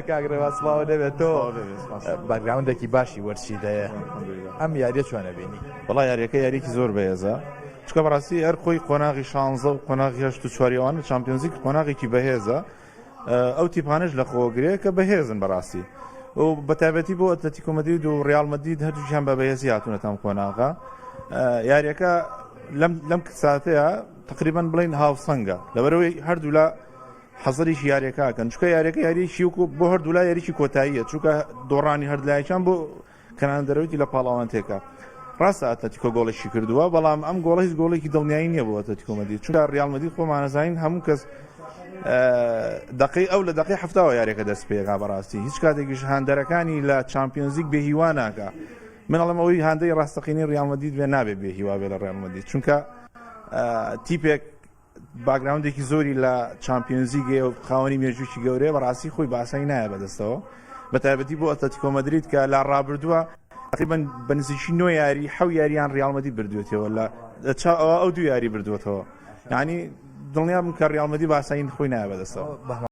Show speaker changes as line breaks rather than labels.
کاگرێ واسڵاوە دەبێت تۆ باگراوندێکی باشی وەرچیدەیە ئەم یاریە چۆنە بینی؟
وڵا یاریەکە یاریێکی زۆر بەهێزە چکە بەڕاستی هەر خۆی قۆناغی 16 و قۆناغی 84 چامپیۆنز لیگ قۆناغێکی بەهێزە ئەو تیپانش لە خۆگرێ کە بەهێزن بەڕاستی و بەتایبەتی بۆ ئەتلەتیکۆ مەدرید و ڕیال مەدرید هەردووکیان بە بەهێزی هاتوونەتە ئەم قۆناغە یاریەکە لەم ساتەیە تقریبا بڵین هاوسەنگە لەبەرەوەی هەردوو لە حەزەریشی یاریەکەکەن چکە یاریەکە یاریشی وکو بۆ هەردوو لا یاریکی کۆتاییە چونکە دۆڕانی هەردلایەکان بۆ کەنان دەرەوەتی لە پاڵاوان تێکە ڕاستە ئەتلەتیکۆ گۆڵێکی کردووە بەڵام ئەم گۆڵە هیچ گۆڵێکی دڵنیایی نییە بۆ ئەتلەتیکۆ مەدرید چونکە ڕیال مەدرید خۆمانەزانین هەموو کەس دقی ئەو لە دقی هەفتاوە یاریەکە دەست پێکا بەڕاستی هیچ کاتێکیش هاندەرەکانی لە چامپیۆنز لیگ بێهیوا ناکە من ئەڵێم ئەوەی هاندەی ڕاستەقینی ڕیال مەدرید بێ نابێت بێهیوا بێ لە ڕیال مەدرید چونکە تیپێک باگراوندێکی زۆری لە چامپیۆنز لیگێ و خاوەنی مێژووکی گەورەیە بەڕاستی خۆی باسایی نایە بەدەستەوە بەتایبەتی بۆ ئەتلەتیکۆ مەدرید کە لا ڕابردووە تقریبا بەنزیکی 9 یاری 7 یاریان ڕیال مەدرید بردوێتەوە لە ئەو 2 یاری بردوێتەوە یعنی دڵنیام کە ڕیال مەدرید باسایی خۆی نایە بەدەستەوە